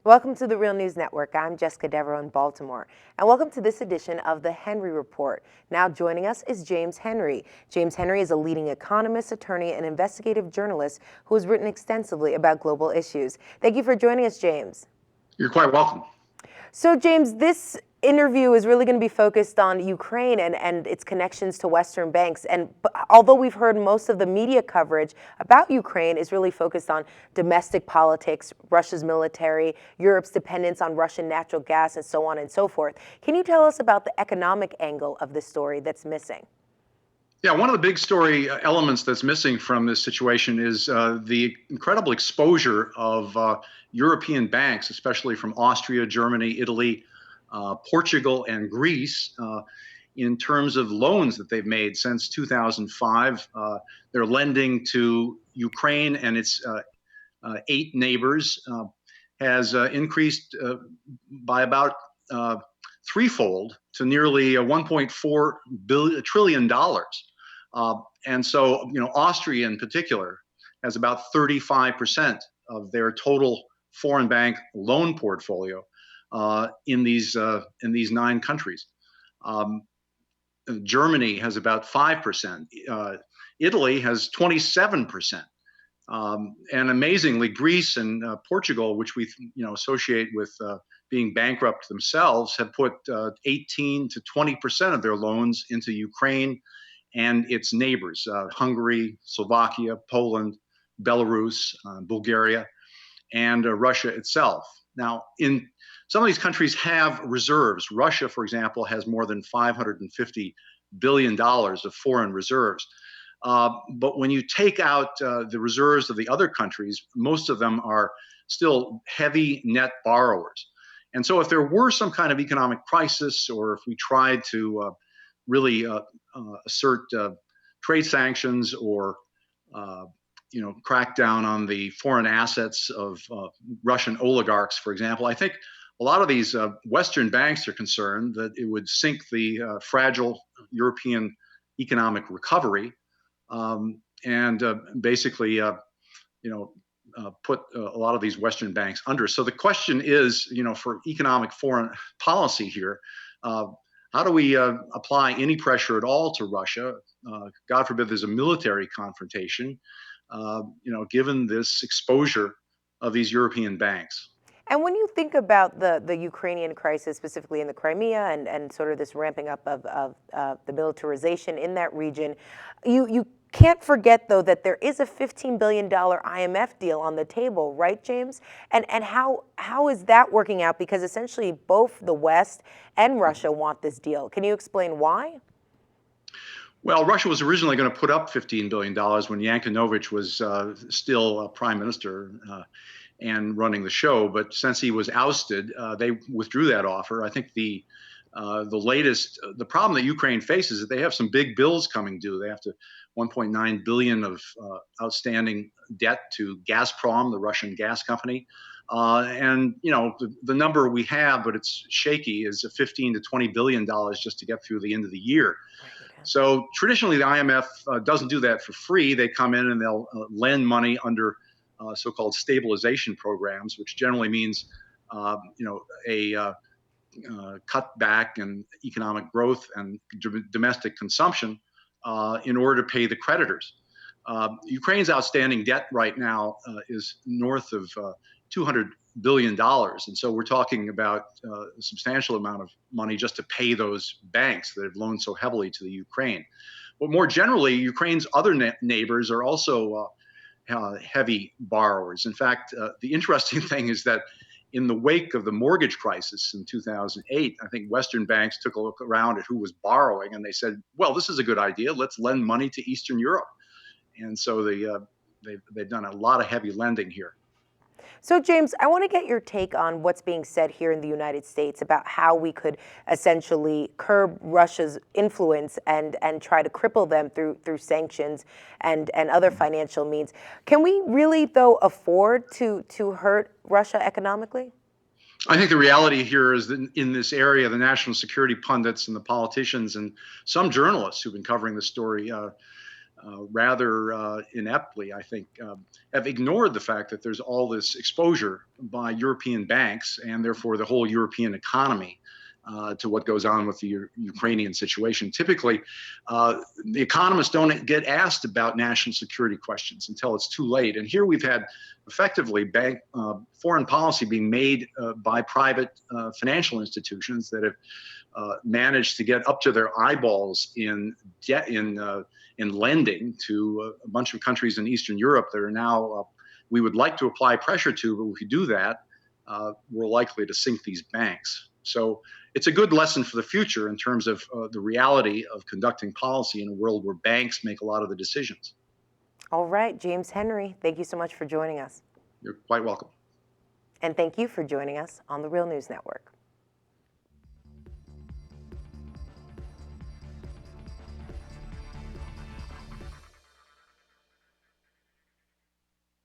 Welcome to the Real News Network. I'm Jessica Devereaux in Baltimore, and welcome to this edition of the Henry Report. Now joining us is James Henry. James Henry is a leading economist, attorney, and investigative journalist who has written extensively about global issues. Thank you for joining us, James. You're quite welcome. So, James, this interview is really going to be focused on Ukraine and its connections to Western banks. And although we've heard most of the media coverage about Ukraine is really focused on domestic politics, Russia's military, Europe's dependence on Russian natural gas, and so on and so forth, can you tell us about the economic angle of this story that's missing? Yeah, one of the big story elements that's missing from this situation is the incredible exposure of European banks, especially from Austria, Germany, Italy, Portugal, and Greece, in terms of loans that they've made since 2005. They're lending to Ukraine and its 8 neighbors, has increased by about threefold to nearly $1.4 trillion. And so, Austria in particular has about 35% of their total foreign bank loan portfolio in these 9 countries. Germany has about 5%. Italy has 27%. And amazingly, Greece and Portugal, which we associate with being bankrupt themselves, have put 18 to 20% of their loans into Ukraine and its neighbors, Hungary, Slovakia, Poland, Belarus, Bulgaria, and Russia itself. Now, in some of these countries have reserves. Russia, for example, has more than $550 billion of foreign reserves. But when you take out the reserves of the other countries, most of them are still heavy net borrowers. And so if there were some kind of economic crisis, or if we tried to really assert trade sanctions or crack down on the foreign assets of Russian oligarchs, for example, I think a lot of these Western banks are concerned that it would sink the fragile European economic recovery, and basically, put a lot of these Western banks under. So the question is, for economic foreign policy here, how do we apply any pressure at all to Russia? God forbid there's a military confrontation, given this exposure of these European banks. And when you think about the Ukrainian crisis, specifically in the Crimea and sort of this ramping up of the militarization in that region, you can't forget, though, that there is a $15 billion IMF deal on the table, right, James? And how is that working out? Because essentially both the West and Russia want this deal. Can you explain why? Well, Russia was originally going to put up $15 billion when Yanukovych was still prime minister and running the show. But since he was ousted, they withdrew that offer. I think the problem that Ukraine faces is that they have some big bills coming due. They have to 1.9 billion of outstanding debt to Gazprom, the Russian gas company. And the number we have, but it's shaky, is $15 to $20 billion just to get through the end of the year. So traditionally, the IMF doesn't do that for free. They come in and they'll lend money under so-called stabilization programs, which generally means a cutback in economic growth and domestic consumption in order to pay the creditors. Ukraine's outstanding debt right now is north of $200 billion. And so we're talking about a substantial amount of money just to pay those banks that have loaned so heavily to the Ukraine. But more generally, Ukraine's other neighbors are also heavy borrowers. In fact, the interesting thing is that in the wake of the mortgage crisis in 2008, I think Western banks took a look around at who was borrowing, and they said, well, this is a good idea. Let's lend money to Eastern Europe. And so they've done a lot of heavy lending here. So, James, I want to get your take on what's being said here in the United States about how we could essentially curb Russia's influence and try to cripple them through sanctions and other financial means. Can we really, though, afford to hurt Russia economically? I think the reality here is that in this area, the national security pundits and the politicians and some journalists who've been covering the story rather ineptly, I think, have ignored the fact that there's all this exposure by European banks and therefore the whole European economy to what goes on with the Ukrainian situation. Typically, the economists don't get asked about national security questions until it's too late. And here we've had effectively foreign policy being made by private financial institutions that have managed to get up to their eyeballs in debt in lending to a bunch of countries in Eastern Europe that are now we would like to apply pressure to, but if we do that, we're likely to sink these banks. So it's a good lesson for the future in terms of the reality of conducting policy in a world where banks make a lot of the decisions. All right, James Henry, thank you so much for joining us. You're quite welcome. And thank you for joining us on the Real News Network.